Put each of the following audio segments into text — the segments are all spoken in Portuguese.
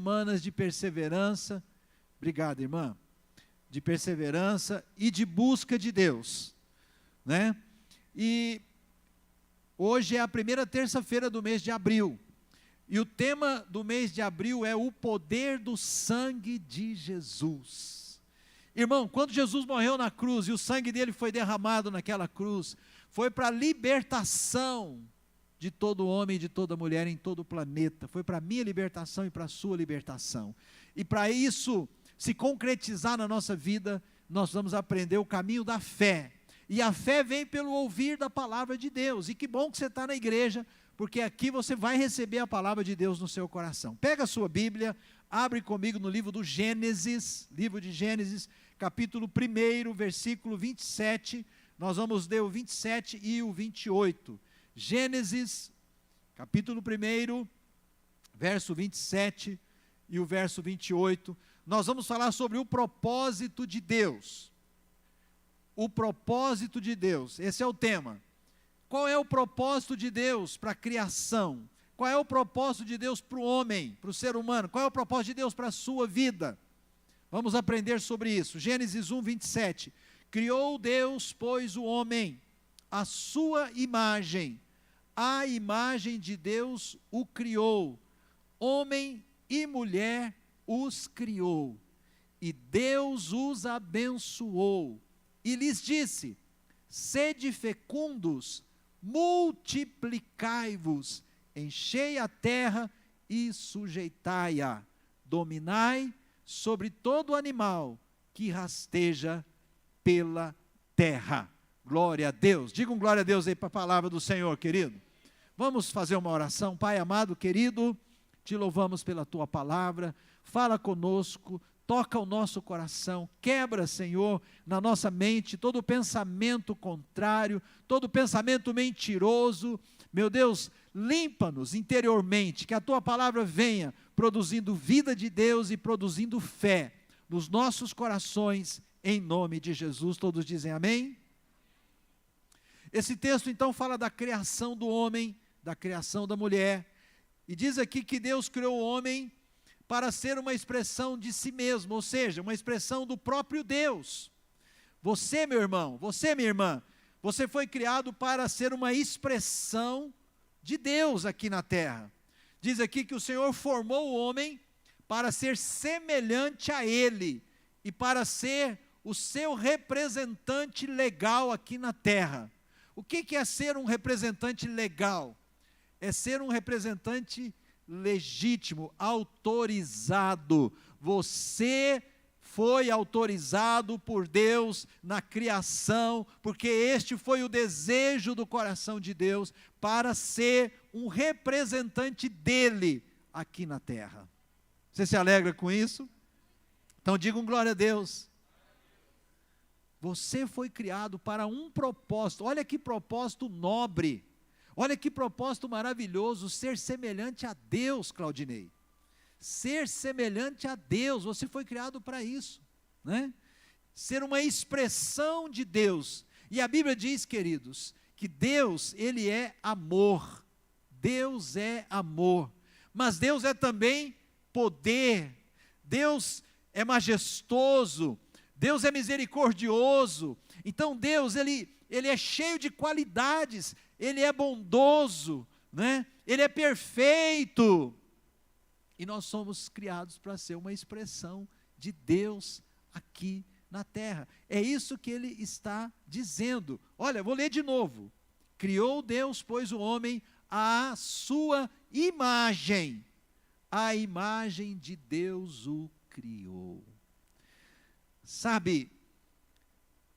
semanas de perseverança, obrigado, irmã, de perseverança e de busca de Deus, né? E hoje é a primeira terça-feira do mês de abril, e o tema do mês de abril é o poder do sangue de Jesus. Irmão, quando Jesus morreu na cruz e o sangue dele foi derramado naquela cruz, foi para a libertação de todo homem e de toda mulher em todo o planeta, foi para a minha libertação e para a sua libertação. E para isso se concretizar na nossa vida, nós vamos aprender o caminho da fé. E a fé vem pelo ouvir da palavra de Deus. E que bom que você está na igreja, porque aqui você vai receber a palavra de Deus no seu coração. Pega a sua Bíblia, abre comigo no livro do Gênesis, livro de Gênesis, capítulo 1, versículo 27. Nós vamos ler o 27 e o 28. Gênesis, capítulo 1, verso 27 e o verso 28. Nós vamos falar sobre o propósito de Deus. O propósito de Deus, esse é o tema. Qual é o propósito de Deus para a criação? Qual é o propósito de Deus para o homem, para o ser humano? Qual é o propósito de Deus para a sua vida? Vamos aprender sobre isso. Gênesis 1, 27. Criou Deus, pois, o homem, à sua imagem. A imagem de Deus o criou. Homem e mulher os criou. E Deus os abençoou. E lhes disse: sede fecundos, multiplicai-vos, enchei a terra e sujeitai-a, dominai sobre todo animal que rasteja pela terra. Glória a Deus. Diga um glória a Deus aí para a palavra do Senhor, querido. Vamos fazer uma oração. Pai amado, querido, te louvamos pela tua palavra. Fala conosco, toca o nosso coração, quebra, Senhor, na nossa mente todo pensamento contrário, todo pensamento mentiroso. Meu Deus, limpa-nos interiormente, que a tua palavra venha produzindo vida de Deus e produzindo fé nos nossos corações, em nome de Jesus. Todos dizem amém? Esse texto então fala da criação do homem, da criação da mulher, e diz aqui que Deus criou o homem para ser uma expressão de si mesmo, ou seja, uma expressão do próprio Deus. Você, meu irmão, você, minha irmã, você foi criado para ser uma expressão de Deus aqui na terra. Diz aqui que o Senhor formou o homem para ser semelhante a Ele e para ser o seu representante legal aqui na terra. O que é ser um representante legal? É ser um representante legítimo, autorizado. Você foi autorizado por Deus na criação, porque este foi o desejo do coração de Deus, para ser um representante dele aqui na terra. Você se alegra com isso? Então diga um glória a Deus. Você foi criado para um propósito. Olha que propósito nobre. Olha que propósito maravilhoso, ser semelhante a Deus, Claudinei. Ser semelhante a Deus, você foi criado para isso, né? Ser uma expressão de Deus. E a Bíblia diz, queridos, que Deus, Ele é amor. Deus é amor. Mas Deus é também poder. Deus é majestoso. Deus é misericordioso. Então Deus, Ele é cheio de qualidades. Ele é bondoso, né? Ele é perfeito. E nós somos criados para ser uma expressão de Deus aqui na terra. É isso que ele está dizendo. Olha, vou ler de novo. Criou Deus, pois, o homem à sua imagem. A imagem de Deus o criou. Sabe,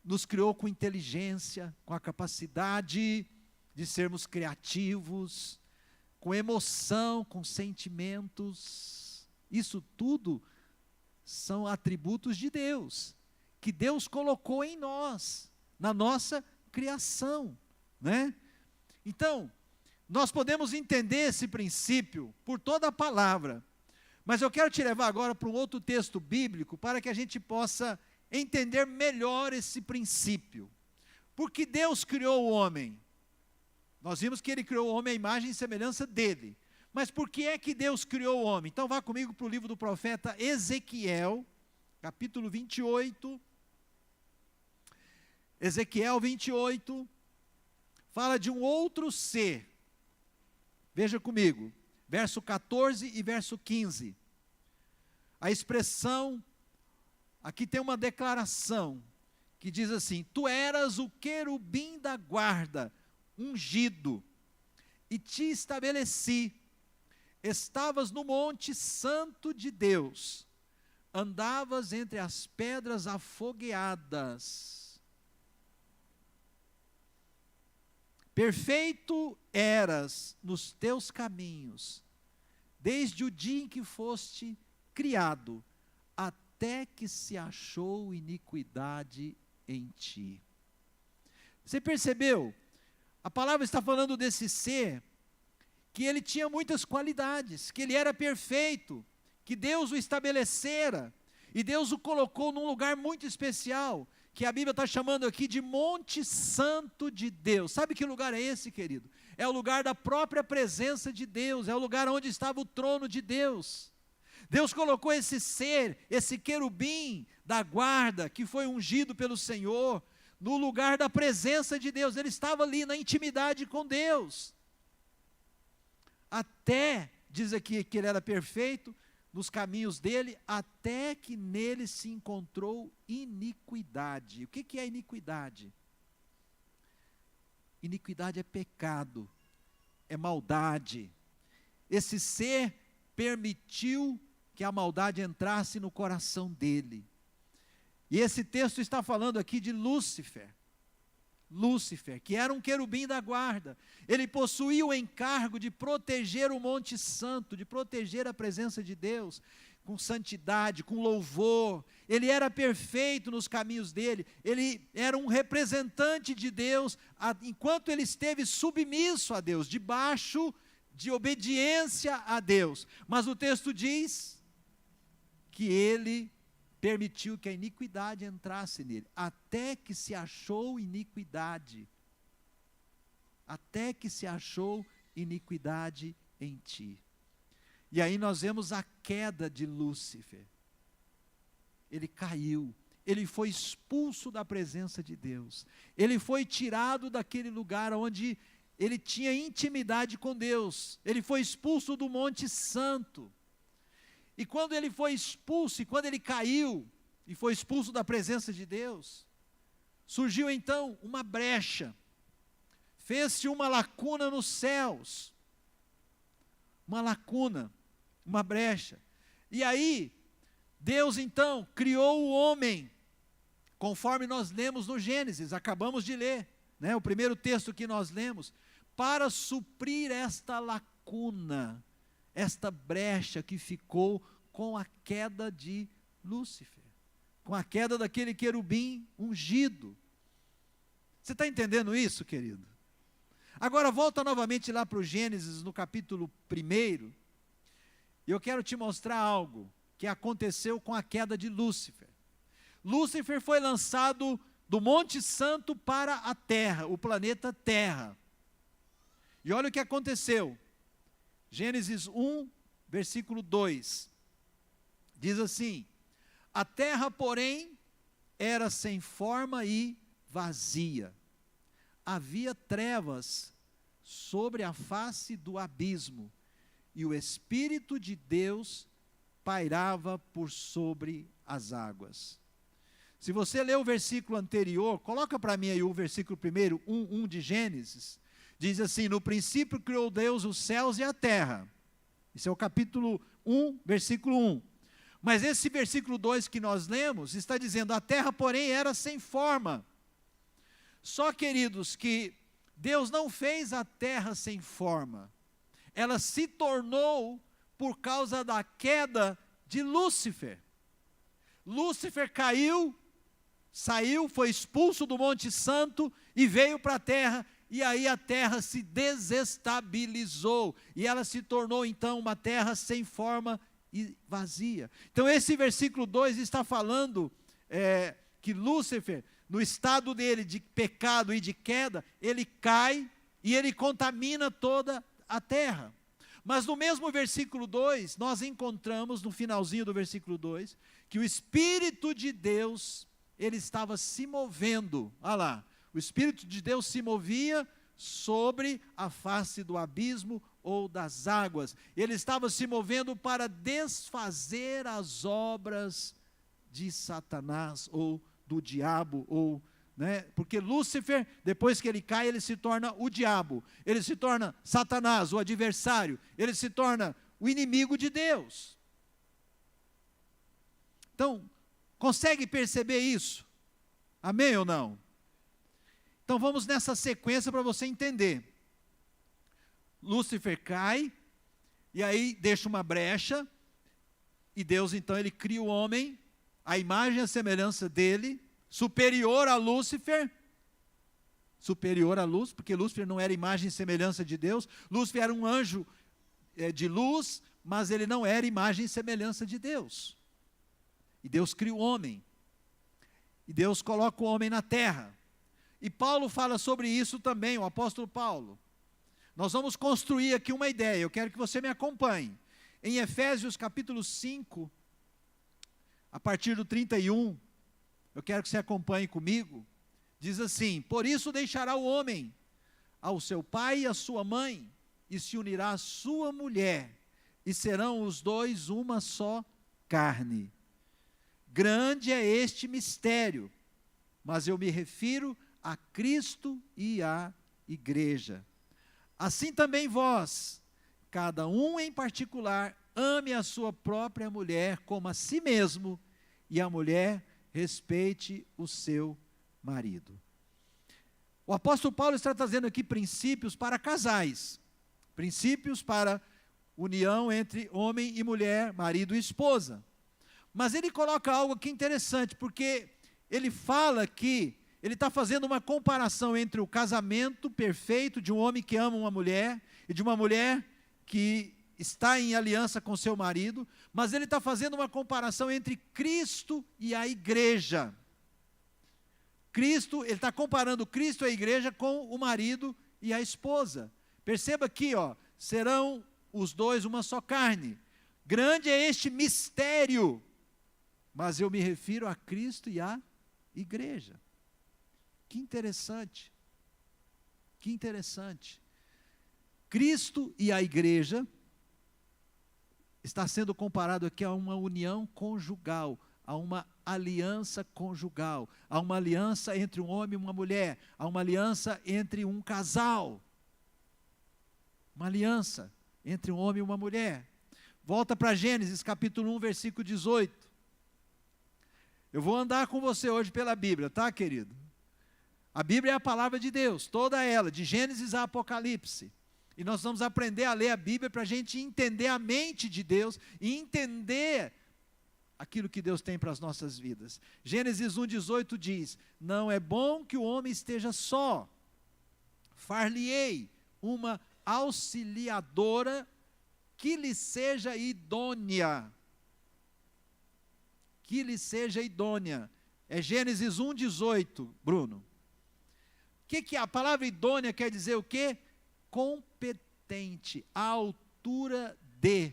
nos criou com inteligência, com a capacidade de sermos criativos, com emoção, com sentimentos. Isso tudo são atributos de Deus, que Deus colocou em nós, na nossa criação, né? Então, nós podemos entender esse princípio por toda a palavra, mas eu quero te levar agora para um outro texto bíblico, para que a gente possa entender melhor esse princípio. Porque Deus criou o homem. Nós vimos que Ele criou o homem à imagem e semelhança dEle. Mas por que é que Deus criou o homem? Então vá comigo para o livro do profeta Ezequiel, capítulo 28. Ezequiel 28, fala de um outro ser. Veja comigo, verso 14 e verso 15. A expressão, aqui tem uma declaração, que diz assim: tu eras o querubim da guarda, ungido, e te estabeleci. Estavas no monte santo de Deus, andavas entre as pedras afogueadas. Perfeito eras nos teus caminhos, desde o dia em que foste criado, até que se achou iniquidade em ti. Você percebeu? A palavra está falando desse ser, que ele tinha muitas qualidades, que ele era perfeito, que Deus o estabelecera, e Deus o colocou num lugar muito especial, que a Bíblia está chamando aqui de Monte Santo de Deus. Sabe que lugar é esse, querido? É o lugar da própria presença de Deus, é o lugar onde estava o trono de Deus. Deus colocou esse ser, esse querubim da guarda, que foi ungido pelo Senhor, no lugar da presença de Deus. Ele estava ali na intimidade com Deus. Até, diz aqui que ele era perfeito nos caminhos dele, até que nele se encontrou iniquidade. O que é iniquidade? Iniquidade é pecado, é maldade. Esse ser permitiu que a maldade entrasse no coração dele. E esse texto está falando aqui de Lúcifer. Lúcifer, que era um querubim da guarda, ele possuía o encargo de proteger o Monte Santo, de proteger a presença de Deus, com santidade, com louvor. Ele era perfeito nos caminhos dele, ele era um representante de Deus, enquanto ele esteve submisso a Deus, debaixo de obediência a Deus. Mas o texto diz que ele permitiu que a iniquidade entrasse nele, até que se achou iniquidade. Até que se achou iniquidade em ti. E aí nós vemos a queda de Lúcifer. Ele caiu, ele foi expulso da presença de Deus. Ele foi tirado daquele lugar onde ele tinha intimidade com Deus. Ele foi expulso do Monte Santo. E quando ele foi expulso, e quando ele caiu, e foi expulso da presença de Deus, surgiu então uma brecha, fez-se uma lacuna nos céus, uma lacuna, uma brecha, e aí, Deus então criou o homem, conforme nós lemos no Gênesis, acabamos de ler, né, o primeiro texto que nós lemos, para suprir esta lacuna, esta brecha que ficou com a queda de Lúcifer, com a queda daquele querubim ungido. Você está entendendo isso, querido? Agora volta novamente lá para o Gênesis, no capítulo 1, e eu quero te mostrar algo que aconteceu com a queda de Lúcifer. Lúcifer foi lançado do Monte Santo para a Terra, o planeta Terra. E olha o que aconteceu. Gênesis 1, versículo 2, diz assim: a terra, porém, era sem forma e vazia. Havia trevas sobre a face do abismo, e o Espírito de Deus pairava por sobre as águas. Se você ler o versículo anterior, coloca para mim aí o versículo 1 de Gênesis. Diz assim: no princípio criou Deus os céus e a terra. Esse é o capítulo 1, versículo 1. Mas esse versículo 2 que nós lemos, está dizendo, a terra, porém, era sem forma. Só, queridos, que Deus não fez a terra sem forma. Ela se tornou por causa da queda de Lúcifer. Lúcifer caiu, saiu, foi expulso do Monte Santo e veio para a terra. E aí a terra se desestabilizou, e ela se tornou então uma terra sem forma e vazia. Então esse versículo 2 está falando que Lúcifer, no estado dele de pecado e de queda, ele cai e ele contamina toda a terra. Mas no mesmo versículo 2, nós encontramos, no finalzinho do versículo 2, que o Espírito de Deus, ele estava se movendo. Olha lá, o Espírito de Deus se movia sobre a face do abismo ou das águas. Ele estava se movendo para desfazer as obras de Satanás ou do diabo, ou, né? Porque Lúcifer, depois que ele cai, ele se torna o diabo, ele se torna Satanás, o adversário, ele se torna o inimigo de Deus. Então, consegue perceber isso? Amém ou não? Então vamos nessa sequência para você entender. Lúcifer cai, e aí deixa uma brecha, e Deus então ele cria o homem, a imagem e a semelhança dele, superior a Lúcifer, porque Lúcifer não era imagem e semelhança de Deus, Lúcifer era um anjo de luz, mas ele não era imagem e semelhança de Deus. E Deus cria o homem, e Deus coloca o homem na terra, e Paulo fala sobre isso também, o apóstolo Paulo. Nós vamos construir aqui uma ideia, eu quero que você me acompanhe. Em Efésios capítulo 5, a partir do 31, eu quero que você acompanhe comigo, diz assim: por isso deixará o homem ao seu pai e à sua mãe, e se unirá à sua mulher, e serão os dois uma só carne. Grande é este mistério, mas eu me refiro a Cristo e à igreja. Assim também vós, cada um em particular, ame a sua própria mulher como a si mesmo, e a mulher respeite o seu marido. O apóstolo Paulo está trazendo aqui princípios para casais, princípios para união entre homem e mulher, marido e esposa. Mas ele coloca algo aqui interessante, porque ele fala que ele está fazendo uma comparação entre o casamento perfeito de um homem que ama uma mulher e de uma mulher que está em aliança com seu marido, mas ele está fazendo uma comparação entre Cristo e a igreja. Cristo, ele está comparando Cristo e a igreja com o marido e a esposa. Perceba aqui, serão os dois uma só carne. Grande é este mistério, mas eu me refiro a Cristo e à igreja. Que interessante, que interessante. Cristo e a igreja está sendo comparado aqui a uma união conjugal, a uma aliança conjugal, a uma aliança entre um homem e uma mulher, a uma aliança entre um casal, uma aliança entre um homem e uma mulher. Volta para Gênesis capítulo 1, versículo 18. Eu vou andar com você hoje pela Bíblia, tá, querido? A Bíblia é a palavra de Deus, toda ela, de Gênesis a Apocalipse. E nós vamos aprender a ler a Bíblia para a gente entender a mente de Deus e entender aquilo que Deus tem para as nossas vidas. Gênesis 1,18 diz: não é bom que o homem esteja só, far-lhe-ei uma auxiliadora que lhe seja idônea. Que lhe seja idônea. É Gênesis 1,18, Bruno. Que a palavra idônea quer dizer o quê? Competente, à altura de.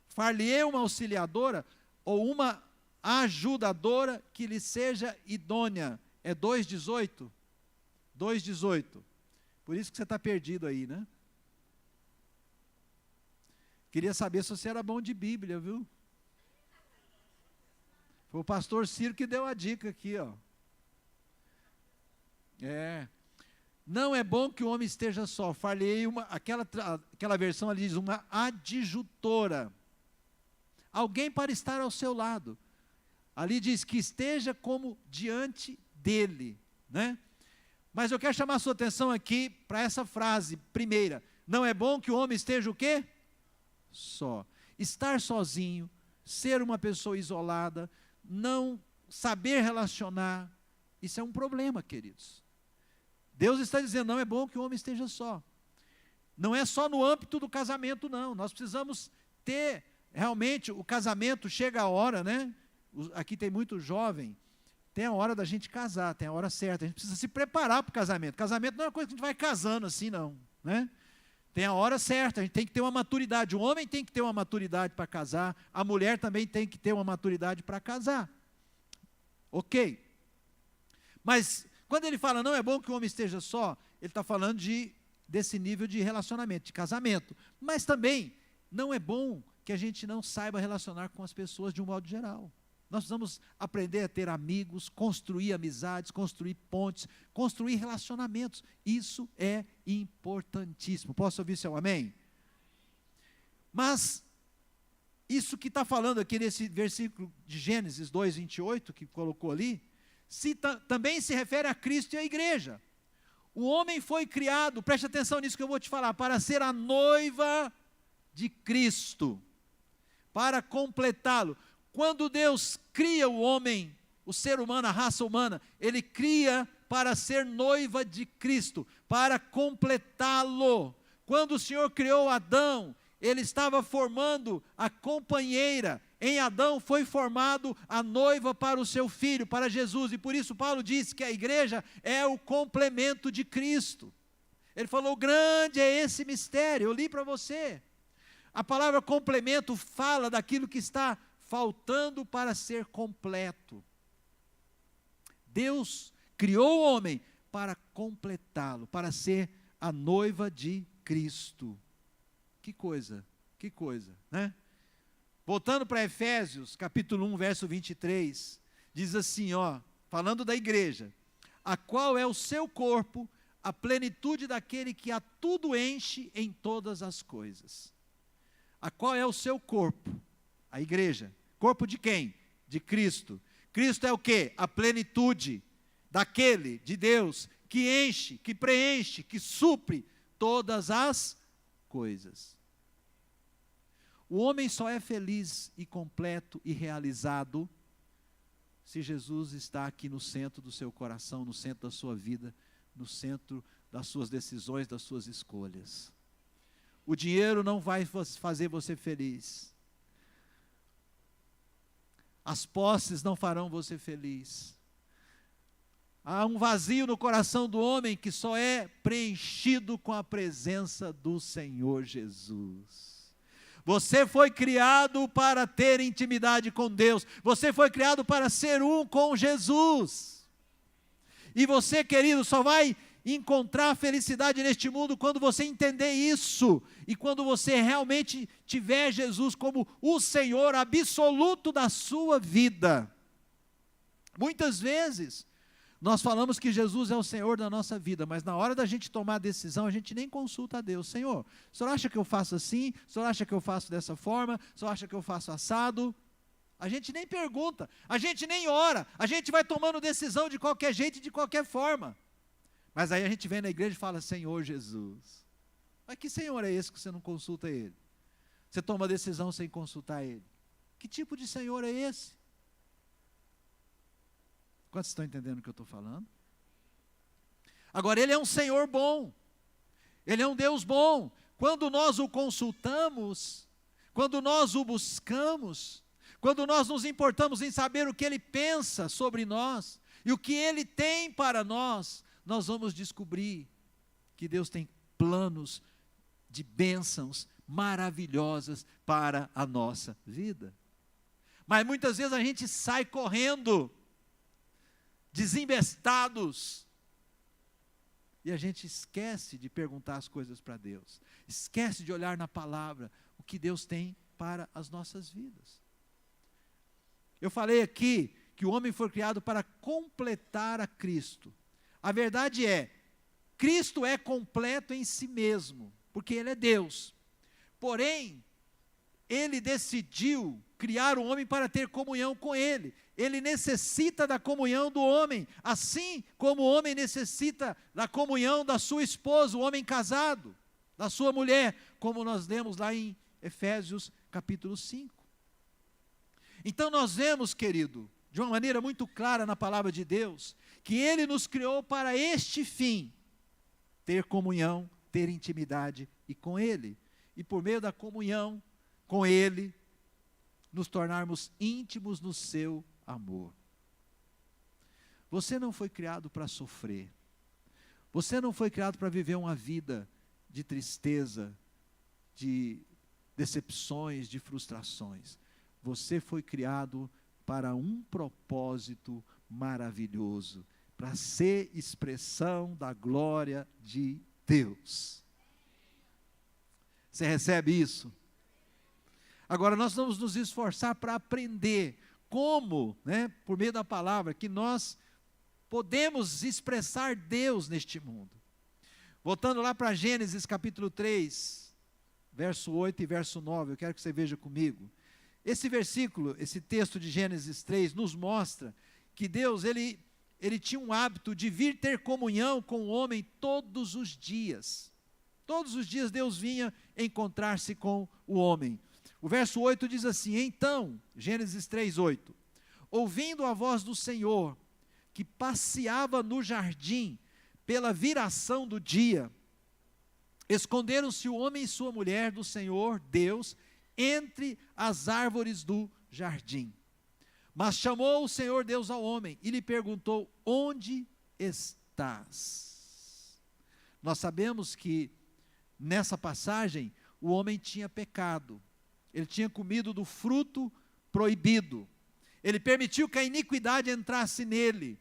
Far-lhe-ei uma auxiliadora ou uma ajudadora que lhe seja idônea. É 2,18? 2,18. Por isso que você está perdido aí, né? Queria saber se você era bom de Bíblia, viu? Foi o pastor Ciro que deu a dica aqui, Não é bom que o homem esteja só. Far-lhe-ei aquela versão ali diz uma adjutora. Alguém para estar ao seu lado. Ali diz que esteja como diante dele, né? Mas eu quero chamar a sua atenção aqui para essa frase primeira. Não é bom que o homem esteja o quê? Só. Estar sozinho, ser uma pessoa isolada, não saber relacionar, isso é um problema, queridos. Deus está dizendo, não é bom que o homem esteja só. Não é só no âmbito do casamento, não. Nós precisamos ter, realmente, o casamento chega a hora, né? Aqui tem muito jovem, tem a hora da gente casar, tem a hora certa. A gente precisa se preparar para o casamento. Casamento não é uma coisa que a gente vai casando assim, não, né? tem a hora certa, a gente tem que ter uma maturidade. O homem tem que ter uma maturidade para casar, a mulher também tem que ter uma maturidade para casar. Ok. Mas, quando ele fala, não é bom que o homem esteja só, ele está falando desse nível de relacionamento, de casamento. Mas também, não é bom que a gente não saiba relacionar com as pessoas de um modo geral. Nós precisamos aprender a ter amigos, construir amizades, construir pontes, construir relacionamentos. Isso é importantíssimo. Posso ouvir seu amém? Mas, isso que está falando aqui nesse versículo de Gênesis 2, 28, que colocou ali, também se refere a Cristo e à igreja. O homem foi criado, preste atenção nisso que eu vou te falar, para ser a noiva de Cristo, para completá-lo. Quando Deus cria o homem, o ser humano, a raça humana, Ele cria para ser noiva de Cristo, para completá-lo. Quando o Senhor criou Adão, Ele estava formando a companheira. Em Adão foi formado a noiva para o seu filho, para Jesus. E por isso Paulo diz que a igreja é o complemento de Cristo. Ele falou, grande é esse mistério, eu li para você. A palavra complemento fala daquilo que está faltando para ser completo. Deus criou o homem para completá-lo, para ser a noiva de Cristo. Que coisa, né? Voltando para Efésios, capítulo 1, verso 23, diz assim, falando da igreja, a qual é o seu corpo, a plenitude daquele que a tudo enche em todas as coisas. A qual é o seu corpo? A igreja. Corpo de quem? De Cristo. Cristo é o quê? A plenitude daquele, de Deus, que enche, que preenche, que supre todas as coisas. O homem só é feliz e completo e realizado se Jesus está aqui no centro do seu coração, no centro da sua vida, no centro das suas decisões, das suas escolhas. O dinheiro não vai fazer você feliz. As posses não farão você feliz. Há um vazio no coração do homem que só é preenchido com a presença do Senhor Jesus. Você foi criado para ter intimidade com Deus. Você foi criado para ser um com Jesus. E você, querido, só vai encontrar felicidade neste mundo quando você entender isso. E quando você realmente tiver Jesus como o Senhor absoluto da sua vida. Muitas vezes, nós falamos que Jesus é o Senhor da nossa vida, mas na hora da gente tomar a decisão, a gente nem consulta a Deus. Senhor, o Senhor acha que eu faço assim? O Senhor acha que eu faço dessa forma? O Senhor acha que eu faço assado? A gente nem pergunta, a gente nem ora, a gente vai tomando decisão de qualquer jeito e de qualquer forma. Mas aí a gente vem na igreja e fala, Senhor Jesus. Mas que Senhor é esse que você não consulta Ele? Você toma a decisão sem consultar Ele. Que tipo de Senhor é esse? Quantos estão entendendo o que eu estou falando? Agora, Ele é um Senhor bom. Ele é um Deus bom. Quando nós o consultamos, quando nós o buscamos, quando nós nos importamos em saber o que Ele pensa sobre nós, e o que Ele tem para nós, nós vamos descobrir que Deus tem planos de bênçãos maravilhosas para a nossa vida. Mas muitas vezes a gente sai correndo, desembestados, e a gente esquece de perguntar as coisas para Deus, esquece de olhar na palavra o que Deus tem para as nossas vidas. Eu falei aqui que o homem foi criado para completar a Cristo. A verdade é, Cristo é completo em si mesmo, porque Ele é Deus. Porém, Ele decidiu criar o homem para ter comunhão com Ele. Ele necessita da comunhão do homem, assim como o homem necessita da comunhão da sua esposa, o homem casado, da sua mulher, como nós lemos lá em Efésios capítulo 5. Então nós vemos, querido, de uma maneira muito clara na palavra de Deus, que Ele nos criou para este fim, ter comunhão, ter intimidade e com Ele. E por meio da comunhão com Ele, nos tornarmos íntimos no seu amor. Você não foi criado para sofrer. Você não foi criado para viver uma vida de tristeza, de decepções, de frustrações. Você foi criado para um propósito maravilhoso, para ser expressão da glória de Deus. Você recebe isso? Agora nós vamos nos esforçar para aprender como, por meio da palavra, que nós podemos expressar Deus neste mundo. Voltando lá para Gênesis capítulo 3, verso 8 e verso 9, eu quero que você veja comigo. Esse versículo, esse texto de Gênesis 3, nos mostra que Deus, ele tinha um hábito de vir ter comunhão com o homem todos os dias. Todos os dias Deus vinha encontrar-se com o homem. O verso 8 diz assim: então, Gênesis 3, 8, ouvindo a voz do Senhor, que passeava no jardim, pela viração do dia, esconderam-se o homem e sua mulher do Senhor, Deus, entre as árvores do jardim. Mas chamou o Senhor Deus ao homem e lhe perguntou: onde estás? Nós sabemos que nessa passagem o homem tinha pecado, ele tinha comido do fruto proibido, ele permitiu que a iniquidade entrasse nele,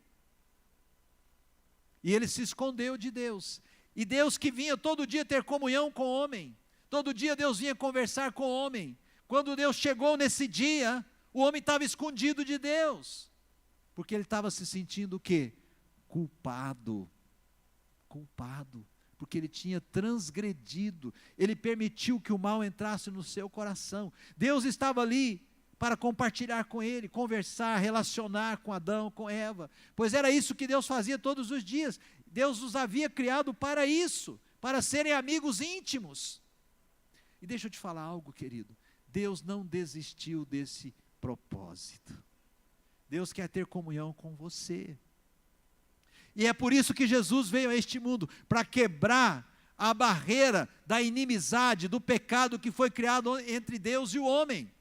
e ele se escondeu de Deus. E Deus, que vinha todo dia ter comunhão com o homem, todo dia Deus vinha conversar com o homem. Quando Deus chegou nesse dia, o homem estava escondido de Deus, porque ele estava se sentindo o quê? Culpado, porque ele tinha transgredido, ele permitiu que o mal entrasse no seu coração. Deus estava ali para compartilhar com ele, conversar, relacionar com Adão, com Eva, pois era isso que Deus fazia todos os dias. Deus nos havia criado para isso, para serem amigos íntimos. E deixa eu te falar algo, querido, Deus não desistiu desse propósito. Deus quer ter comunhão com você. E é por isso que Jesus veio a este mundo, para quebrar a barreira da inimizade, do pecado que foi criado entre Deus e o homem.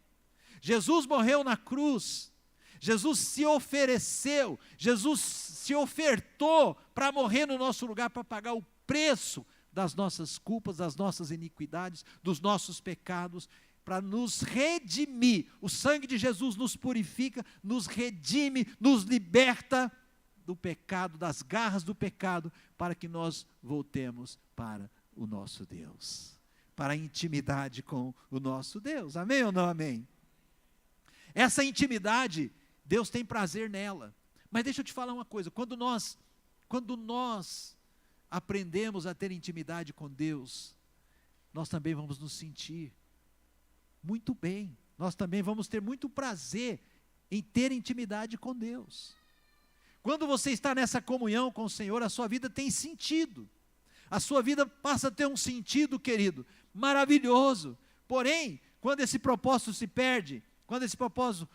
Jesus morreu na cruz, Jesus se ofereceu, Jesus se ofertou para morrer no nosso lugar, para pagar o preço das nossas culpas, das nossas iniquidades, dos nossos pecados, para nos redimir. O sangue de Jesus nos purifica, nos redime, nos liberta do pecado, das garras do pecado, para que nós voltemos para o nosso Deus, para a intimidade com o nosso Deus. Amém ou não amém? Essa intimidade, Deus tem prazer nela. Mas deixa eu te falar uma coisa, quando nós aprendemos a ter intimidade com Deus, nós também vamos nos sentir muito bem, nós também vamos ter muito prazer em ter intimidade com Deus. Quando você está nessa comunhão com o Senhor, a sua vida tem sentido, a sua vida passa a ter um sentido, querido, maravilhoso. Porém, quando esse propósito se perde, quando esse propósito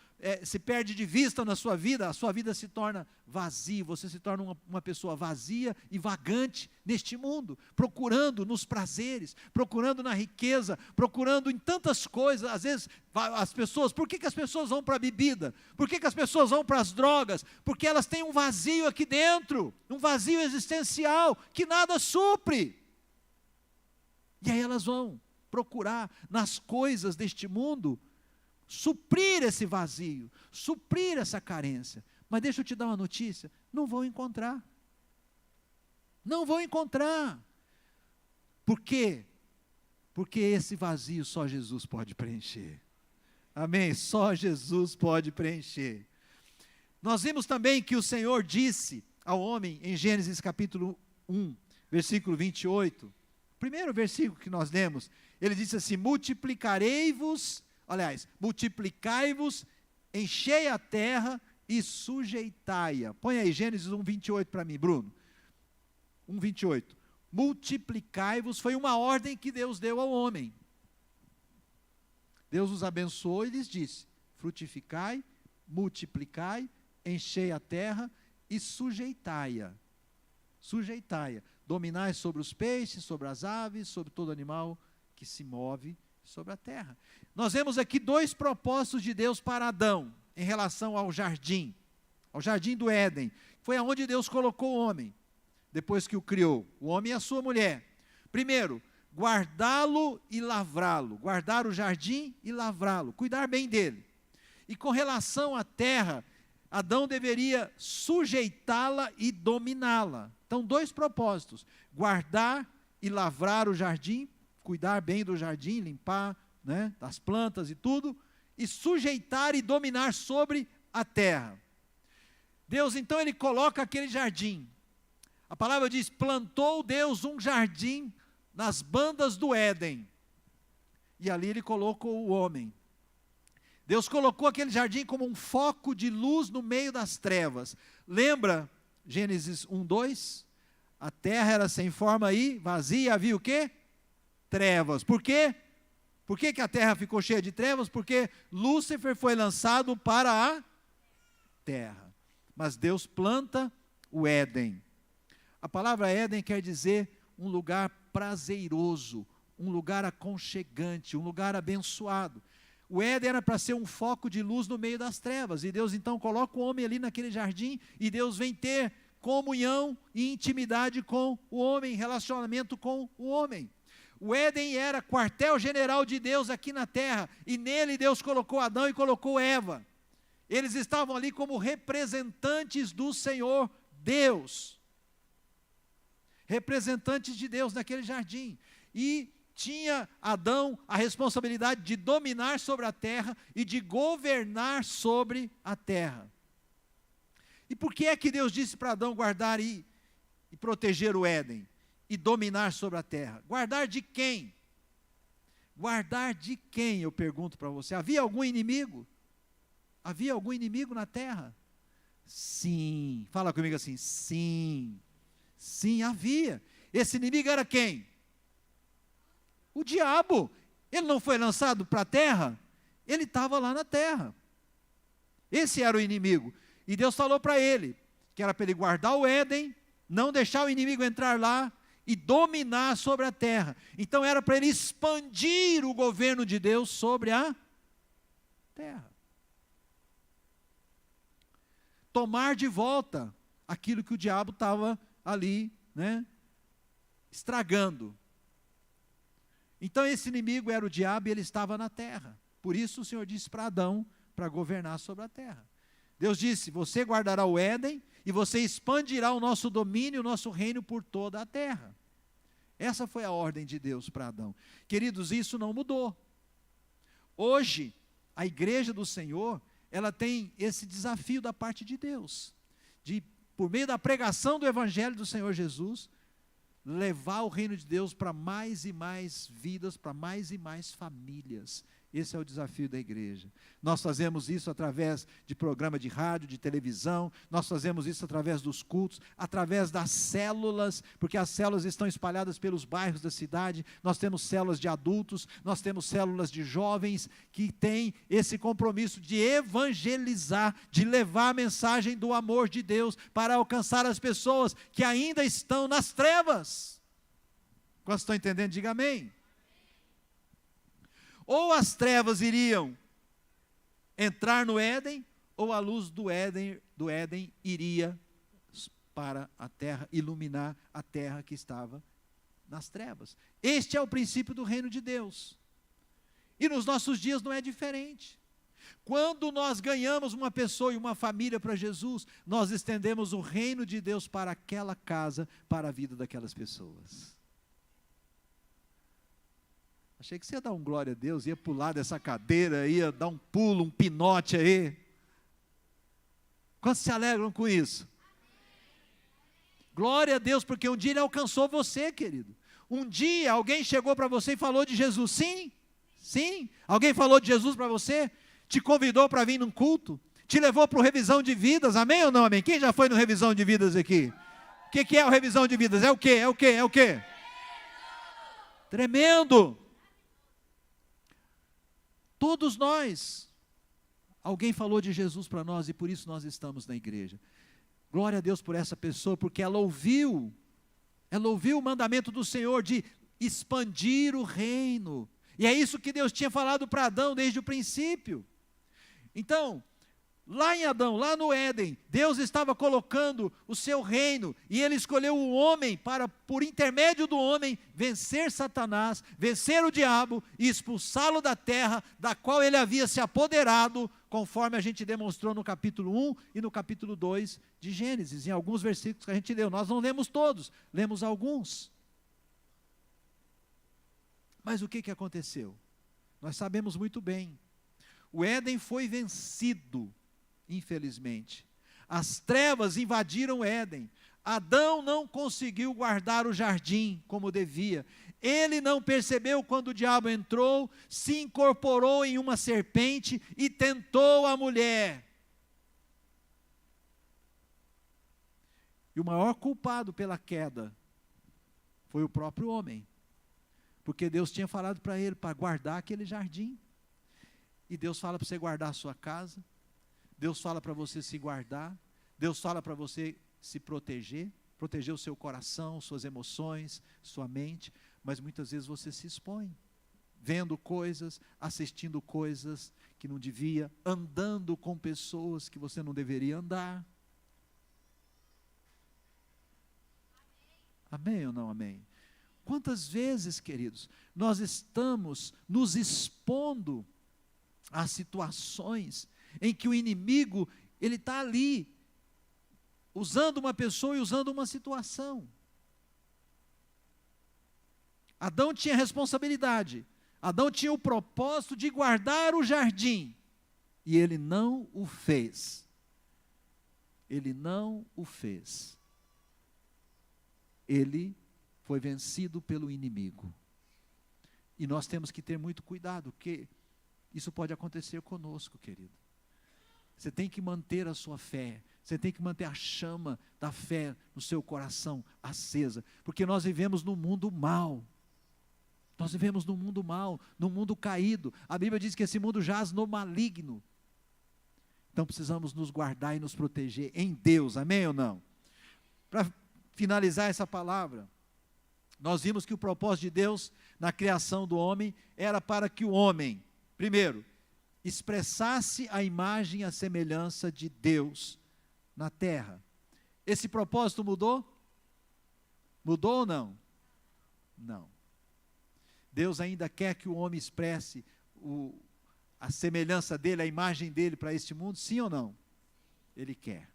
se perde de vista na sua vida, a sua vida se torna vazia, você se torna uma pessoa vazia e vagante neste mundo, procurando nos prazeres, procurando na riqueza, procurando em tantas coisas. Às vezes as pessoas, por que as pessoas vão para a bebida? Por que as pessoas vão para as drogas? Porque elas têm um vazio aqui dentro, um vazio existencial que nada supre. E aí elas vão procurar nas coisas deste mundo suprir esse vazio, suprir essa carência. Mas deixa eu te dar uma notícia, não vão encontrar. Não vão encontrar. Por quê? Porque esse vazio só Jesus pode preencher. Amém? Só Jesus pode preencher. Nós vimos também que o Senhor disse ao homem, em Gênesis capítulo 1, versículo 28, primeiro versículo que nós lemos, ele disse assim: multiplicai-vos, enchei a terra e sujeitai-a. Põe aí Gênesis 1, 28 para mim, Bruno. 1, 28. Multiplicai-vos, foi uma ordem que Deus deu ao homem. Deus os abençoou e lhes disse: frutificai, multiplicai, enchei a terra e sujeitai-a. Sujeitai-a. Dominai sobre os peixes, sobre as aves, sobre todo animal que se move sobre a terra. Nós vemos aqui dois propósitos de Deus para Adão, em relação ao jardim do Éden. Foi aonde Deus colocou o homem, depois que o criou, o homem e a sua mulher. Primeiro, guardá-lo e lavrá-lo, guardar o jardim e lavrá-lo, cuidar bem dele. E com relação à terra, Adão deveria sujeitá-la e dominá-la. Então, 2 propósitos: guardar e lavrar o jardim, cuidar bem do jardim, limpar, né, das plantas e tudo, e sujeitar e dominar sobre a terra. Deus, então, ele coloca aquele jardim. A palavra diz: plantou Deus um jardim nas bandas do Éden, e ali ele colocou o homem. Deus colocou aquele jardim como um foco de luz no meio das trevas. Lembra Gênesis 1:2? A terra era sem forma e vazia, havia o quê? Trevas. Por quê? Por que a terra ficou cheia de trevas? Porque Lúcifer foi lançado para a terra. Mas Deus planta o Éden. A palavra Éden quer dizer um lugar prazeroso, um lugar aconchegante, um lugar abençoado. O Éden era para ser um foco de luz no meio das trevas, e Deus então coloca o homem ali naquele jardim, e Deus vem ter comunhão e intimidade com o homem, relacionamento com o homem. O Éden era quartel-general de Deus aqui na terra, e nele Deus colocou Adão e colocou Eva. Eles estavam ali como representantes do Senhor Deus, representantes de Deus naquele jardim, e tinha Adão a responsabilidade de dominar sobre a terra e de governar sobre a terra. E por que é que Deus disse para Adão guardar e proteger o Éden e dominar sobre a terra? Guardar de quem? Guardar de quem, eu pergunto para você. Havia algum inimigo? Havia algum inimigo na terra? Sim. Fala comigo assim: sim. Sim, havia. Esse inimigo era quem? O diabo. Ele não foi lançado para a terra? Ele estava lá na terra. Esse era o inimigo. E Deus falou para ele, que era para ele guardar o Éden, não deixar o inimigo entrar lá e dominar sobre a terra. Então era para ele expandir o governo de Deus sobre a terra. Tomar de volta aquilo que o diabo estava ali, né, estragando. Então esse inimigo era o diabo e ele estava na terra. Por isso o Senhor disse para Adão para governar sobre a terra. Deus disse: você guardará o Éden e você expandirá o nosso domínio, o nosso reino por toda a terra. Essa foi a ordem de Deus para Adão. Queridos, isso não mudou. Hoje, a igreja do Senhor, ela tem esse desafio da parte de Deus, de, por meio da pregação do Evangelho do Senhor Jesus, levar o reino de Deus para mais e mais vidas, para mais e mais famílias. Esse é o desafio da igreja. Nós fazemos isso através de programa de rádio, de televisão, nós fazemos isso através dos cultos, através das células, porque as células estão espalhadas pelos bairros da cidade. Nós temos células de adultos, nós temos células de jovens, que têm esse compromisso de evangelizar, de levar a mensagem do amor de Deus para alcançar as pessoas que ainda estão nas trevas. Quantos estão entendendo? Diga amém. Ou as trevas iriam entrar no Éden, ou a luz do Éden iria para a terra, iluminar a terra que estava nas trevas. Este é o princípio do reino de Deus. E nos nossos dias não é diferente. Quando nós ganhamos uma pessoa e uma família para Jesus, nós estendemos o reino de Deus para aquela casa, para a vida daquelas pessoas. Achei que você ia dar um glória a Deus, ia pular dessa cadeira, ia dar um pulo, um pinote aí. Quantos se alegram com isso? Glória a Deus, porque um dia Ele alcançou você, querido. Um dia alguém chegou para você e falou de Jesus. Sim, sim. Alguém falou de Jesus para você? Te convidou para vir num culto? Te levou para o revisão de vidas? Amém ou não amém? Quem já foi no revisão de vidas aqui? O que é o revisão de vidas? É o quê? É o quê? É o quê? Tremendo! Todos nós, alguém falou de Jesus para nós e por isso nós estamos na igreja. Glória a Deus por essa pessoa, porque ela ouviu o mandamento do Senhor de expandir o reino. E é isso que Deus tinha falado para Adão desde o princípio. Então, Lá em Adão, lá no Éden, Deus estava colocando o seu reino, e Ele escolheu o homem para, por intermédio do homem, vencer Satanás, vencer o diabo e expulsá-lo da terra, da qual ele havia se apoderado, conforme a gente demonstrou no capítulo 1 e no capítulo 2 de Gênesis, em alguns versículos que a gente leu. Nós não lemos todos, lemos alguns. Mas o que aconteceu? Nós sabemos muito bem. O Éden foi vencido, infelizmente. As trevas invadiram o Éden. Adão não conseguiu guardar o jardim como devia. Ele não percebeu quando o diabo entrou, se incorporou em uma serpente e tentou a mulher. E o maior culpado pela queda foi o próprio homem. Porque Deus tinha falado para ele para guardar aquele jardim. E Deus fala para você guardar a sua casa. Deus fala para você se guardar. Deus fala para você se proteger. Proteger o seu coração, suas emoções, sua mente. Mas muitas vezes você se expõe. Vendo coisas, assistindo coisas que não devia. Andando com pessoas que você não deveria andar. Amém ou não amém? Quantas vezes, queridos, nós estamos nos expondo a situações em que o inimigo, ele está ali, usando uma pessoa e usando uma situação. Adão tinha responsabilidade, Adão tinha o propósito de guardar o jardim, e ele não o fez. Ele não o fez. Ele foi vencido pelo inimigo. E nós temos que ter muito cuidado, porque isso pode acontecer conosco, querido. Você tem que manter a sua fé, você tem que manter a chama da fé no seu coração acesa, porque nós vivemos num mundo mau. Nós vivemos num mundo mau, num mundo caído. A Bíblia diz que esse mundo jaz no maligno. Então precisamos nos guardar e nos proteger em Deus, amém ou não? Para finalizar essa palavra, nós vimos que o propósito de Deus na criação do homem era para que o homem, primeiro, expressasse a imagem e a semelhança de Deus na terra. Esse propósito mudou? Mudou ou não? Não. Deus ainda quer que o homem expresse a semelhança dele, a imagem dele para este mundo, sim ou não? Ele quer.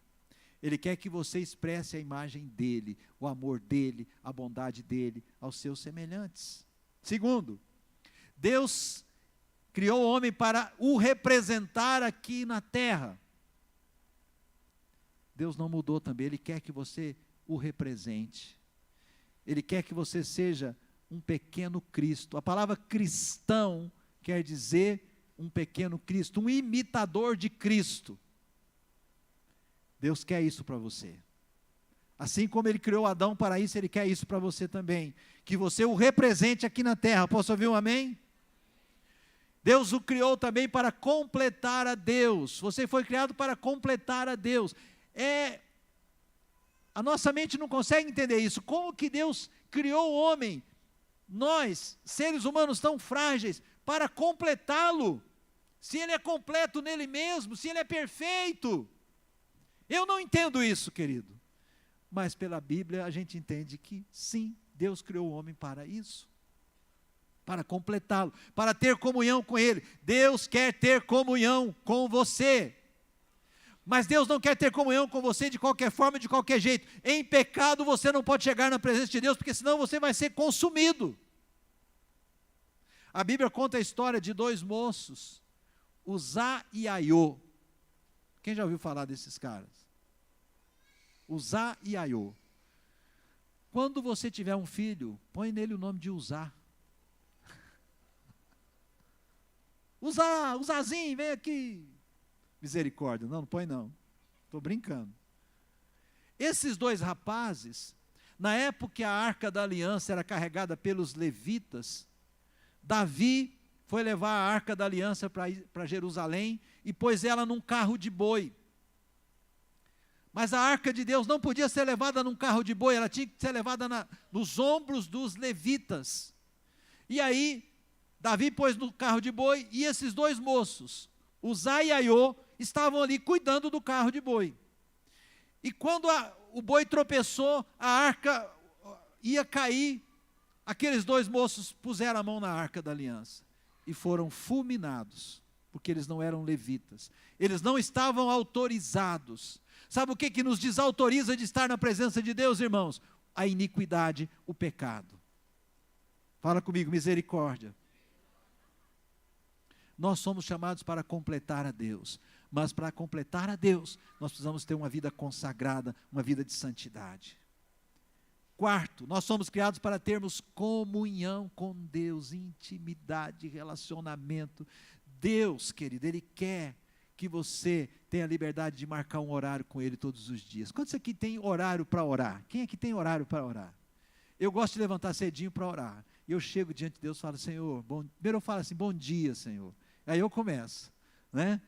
Ele quer que você expresse a imagem dele, o amor dele, a bondade dele aos seus semelhantes. Segundo, Deus criou o homem para o representar aqui na terra. Deus não mudou também, Ele quer que você o represente. Ele quer que você seja um pequeno Cristo. A palavra cristão quer dizer um pequeno Cristo, um imitador de Cristo. Deus quer isso para você. Assim como Ele criou Adão para isso, Ele quer isso para você também. Que você o represente aqui na terra. Posso ouvir um amém? Deus o criou também para completar a Deus. Você foi criado para completar a Deus. A nossa mente não consegue entender isso. Como que Deus criou o homem, nós, seres humanos tão frágeis, para completá-lo? Se Ele é completo nele mesmo, se Ele é perfeito. Eu não entendo isso, querido. Mas pela Bíblia a gente entende que sim, Deus criou o homem para isso. Para completá-lo, para ter comunhão com Ele. Deus quer ter comunhão com você. Mas Deus não quer ter comunhão com você de qualquer forma, de qualquer jeito. Em pecado você não pode chegar na presença de Deus, porque senão você vai ser consumido. A Bíblia conta a história de dois moços, Uzá e Aiô. Quem já ouviu falar desses caras? Uzá e Aiô. Quando você tiver um filho, põe nele o nome de Uzá. Uzá, Uzázinho, vem aqui. Misericórdia, não põe não. Estou brincando. Esses dois rapazes, na época que a Arca da Aliança era carregada pelos levitas, Davi foi levar a Arca da Aliança para Jerusalém e pôs ela num carro de boi. Mas a Arca de Deus não podia ser levada num carro de boi, ela tinha que ser levada nos ombros dos levitas. E aí, Davi pôs no carro de boi e esses dois moços, Uzá e Aiô, estavam ali cuidando do carro de boi. E quando o boi tropeçou, a arca ia cair, aqueles dois moços puseram a mão na arca da aliança e foram fulminados, porque eles não eram levitas, eles não estavam autorizados. Sabe o que nos desautoriza de estar na presença de Deus, irmãos? A iniquidade, o pecado. Fala comigo, misericórdia. Nós somos chamados para completar a Deus, mas para completar a Deus, nós precisamos ter uma vida consagrada, uma vida de santidade. Quarto, nós somos criados para termos comunhão com Deus, intimidade, relacionamento. Deus, querido, Ele quer que você tenha a liberdade de marcar um horário com Ele todos os dias. Quantos aqui tem horário para orar? Quem aqui tem horário para orar? Eu gosto de levantar cedinho para orar. E eu chego diante de Deus e falo, Senhor, primeiro eu falo assim, bom dia, Senhor. Aí eu começo, né?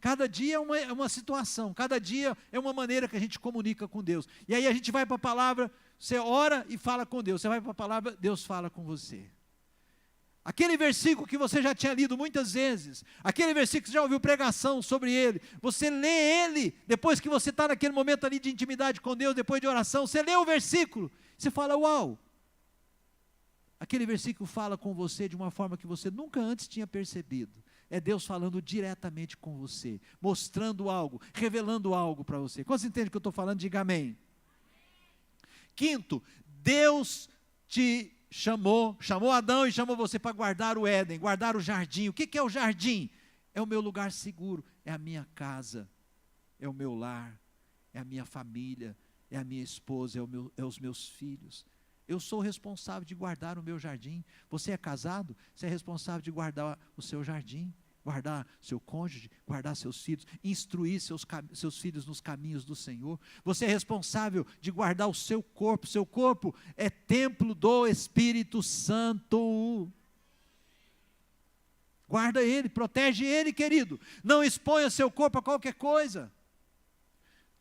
Cada dia é uma situação, cada dia é uma maneira que a gente comunica com Deus. E aí a gente vai para a palavra, você ora e fala com Deus. Você vai para a palavra, Deus fala com você. Aquele versículo que você já tinha lido muitas vezes, aquele versículo que você já ouviu pregação sobre ele, você lê ele, depois que você está naquele momento ali de intimidade com Deus, depois de oração, você lê o versículo, você fala, uau, aquele versículo fala com você de uma forma que você nunca antes tinha percebido. É Deus falando diretamente com você, mostrando algo, revelando algo para você. Quando você entende o que eu estou falando, diga amém. Quinto, Deus te chamou Adão e chamou você para guardar o Éden, guardar o jardim. O que é o jardim? É o meu lugar seguro, é a minha casa, é o meu lar, é a minha família, é a minha esposa, é os meus filhos. Eu sou responsável de guardar o meu jardim. Você é casado? Você é responsável de guardar o seu jardim, guardar seu cônjuge, guardar seus filhos, instruir seus filhos nos caminhos do Senhor. Você é responsável de guardar o seu corpo. Seu corpo é templo do Espírito Santo. Guarda ele, protege ele, querido. Não exponha seu corpo a qualquer coisa.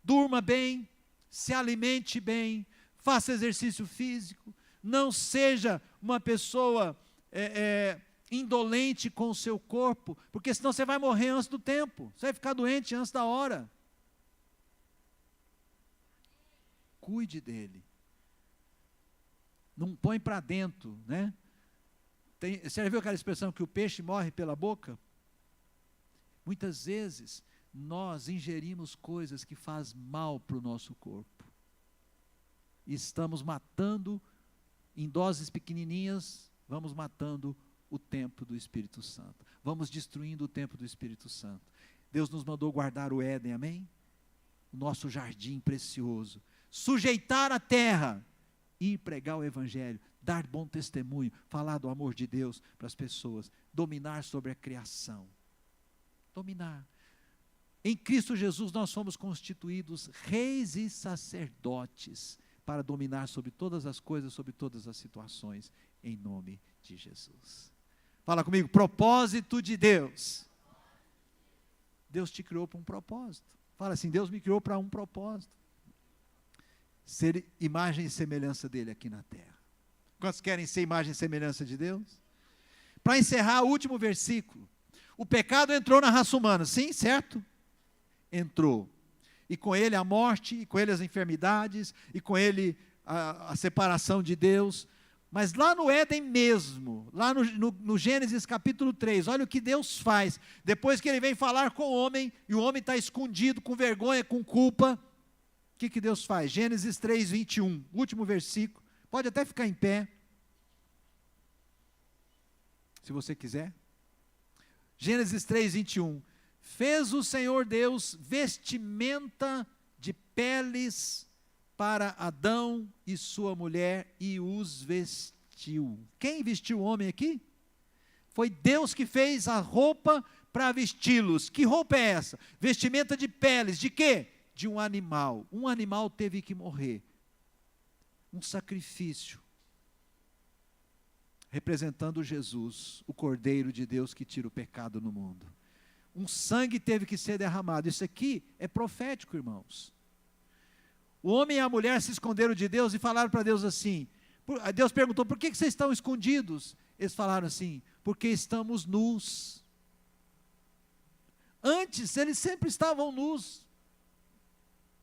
Durma bem, se alimente bem, faça exercício físico, não seja uma pessoa indolente com o seu corpo, porque senão você vai morrer antes do tempo, você vai ficar doente antes da hora. Cuide dele. Não põe para dentro, né? Você já viu aquela expressão que o peixe morre pela boca? Muitas vezes nós ingerimos coisas que fazem mal para o nosso corpo. E estamos matando, em doses pequenininhas, vamos matando o templo do Espírito Santo. Vamos destruindo o templo do Espírito Santo. Deus nos mandou guardar o Éden, amém? O nosso jardim precioso. Sujeitar a terra e pregar o Evangelho, dar bom testemunho, falar do amor de Deus para as pessoas, dominar sobre a criação. Dominar. Em Cristo Jesus nós fomos constituídos reis e sacerdotes, para dominar sobre todas as coisas, sobre todas as situações, em nome de Jesus. Fala comigo, propósito de Deus. Deus te criou para um propósito. Fala assim, Deus me criou para um propósito. Ser imagem e semelhança dele aqui na terra. Quantos querem ser imagem e semelhança de Deus? Para encerrar, o último versículo. O pecado entrou na raça humana, sim, certo? Entrou. E com ele a morte, e com ele as enfermidades, e com ele a separação de Deus. Mas lá no Éden mesmo, lá no Gênesis capítulo 3, olha o que Deus faz. Depois que ele vem falar com o homem, e o homem está escondido, com vergonha, com culpa, o que Deus faz? Gênesis 3, 21, último versículo. Pode até ficar em pé, se você quiser. Gênesis 3, 21. Fez o Senhor Deus vestimenta de peles para Adão e sua mulher e os vestiu. Quem vestiu o homem aqui? Foi Deus que fez a roupa para vesti-los. Que roupa é essa? Vestimenta de peles, de quê? De um animal. Um animal teve que morrer. Um sacrifício. Representando Jesus, o Cordeiro de Deus que tira o pecado no mundo. Um sangue teve que ser derramado. Isso aqui é profético, irmãos. O homem e a mulher se esconderam de Deus e falaram para Deus assim. Deus perguntou, por que vocês estão escondidos? Eles falaram assim, porque estamos nus. Antes eles sempre estavam nus,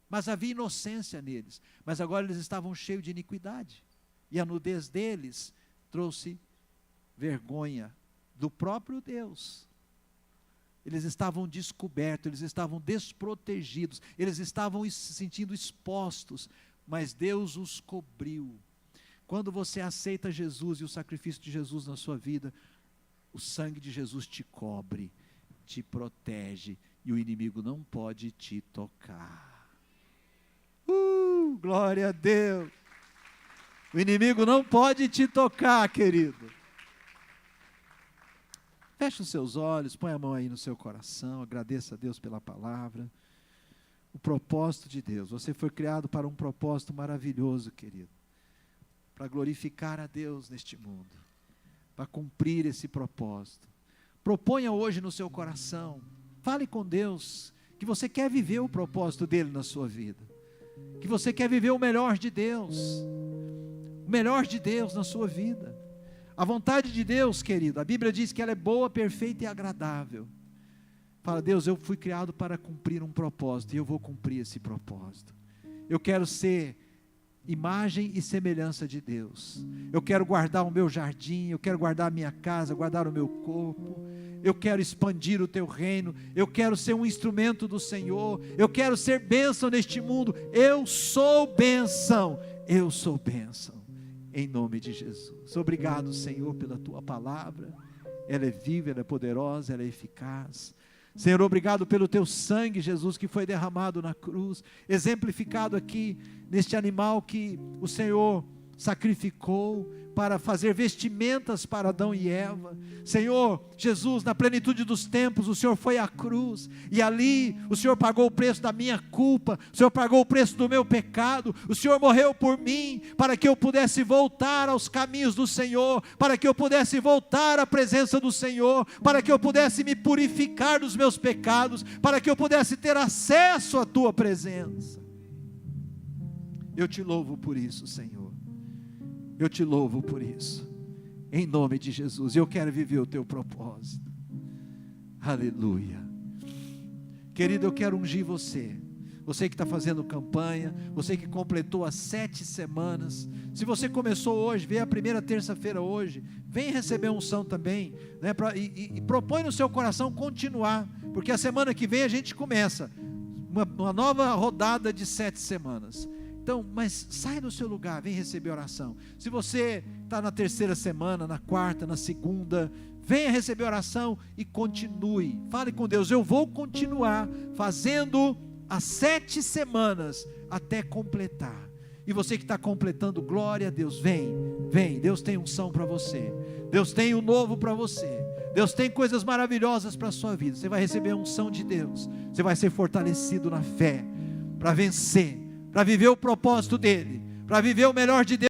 mas havia inocência neles. Mas agora eles estavam cheios de iniquidade. E a nudez deles trouxe vergonha do próprio Deus. Eles estavam descobertos, eles estavam desprotegidos, eles estavam se sentindo expostos, mas Deus os cobriu. Quando você aceita Jesus e o sacrifício de Jesus na sua vida, o sangue de Jesus te cobre, te protege, e o inimigo não pode te tocar. Glória a Deus! O inimigo não pode te tocar, querido. Feche os seus olhos, põe a mão aí no seu coração, agradeça a Deus pela palavra. O propósito de Deus, você foi criado para um propósito maravilhoso, querido. Para glorificar a Deus neste mundo, para cumprir esse propósito. Proponha hoje no seu coração, fale com Deus, que você quer viver o propósito dele na sua vida. Que você quer viver o melhor de Deus. O melhor de Deus na sua vida. A vontade de Deus, querido, a Bíblia diz que ela é boa, perfeita e agradável. Fala, Deus, eu fui criado para cumprir um propósito, e eu vou cumprir esse propósito. Eu quero ser imagem e semelhança de Deus. Eu quero guardar o meu jardim, eu quero guardar a minha casa, guardar o meu corpo. Eu quero expandir o teu reino, eu quero ser um instrumento do Senhor, eu quero ser bênção neste mundo. Eu sou bênção, eu sou bênção. Em nome de Jesus. Obrigado, Senhor, pela tua palavra. Ela é viva, ela é poderosa, ela é eficaz. Senhor, obrigado pelo teu sangue, Jesus, que foi derramado na cruz, exemplificado aqui neste animal que o Senhor sacrificou para fazer vestimentas para Adão e Eva. Senhor, Jesus, na plenitude dos tempos, o Senhor foi à cruz, e ali o Senhor pagou o preço da minha culpa, o Senhor pagou o preço do meu pecado, o Senhor morreu por mim, para que eu pudesse voltar aos caminhos do Senhor, para que eu pudesse voltar à presença do Senhor, para que eu pudesse me purificar dos meus pecados, para que eu pudesse ter acesso à tua presença. Eu te louvo por isso, Senhor. Eu te louvo por isso, em nome de Jesus. Eu quero viver o teu propósito. Aleluia. Querido, eu quero ungir você. Você que está fazendo campanha, você que completou as 7 semanas. Se você começou hoje, veio a primeira terça-feira hoje, vem receber unção também, né, e propõe no seu coração continuar, porque a semana que vem a gente começa uma nova rodada de 7 semanas. Então, mas sai do seu lugar, vem receber oração. Se você está na terceira semana, na quarta, na segunda, venha receber oração e continue. Fale com Deus, eu vou continuar fazendo as 7 semanas até completar. E você que está completando, glória a Deus, vem, Deus tem unção para você. Deus tem o novo para você. Deus tem coisas maravilhosas para a sua vida. Você vai receber a unção de Deus. Você vai ser fortalecido na fé, para vencer, para viver o propósito dEle, para viver o melhor de Deus.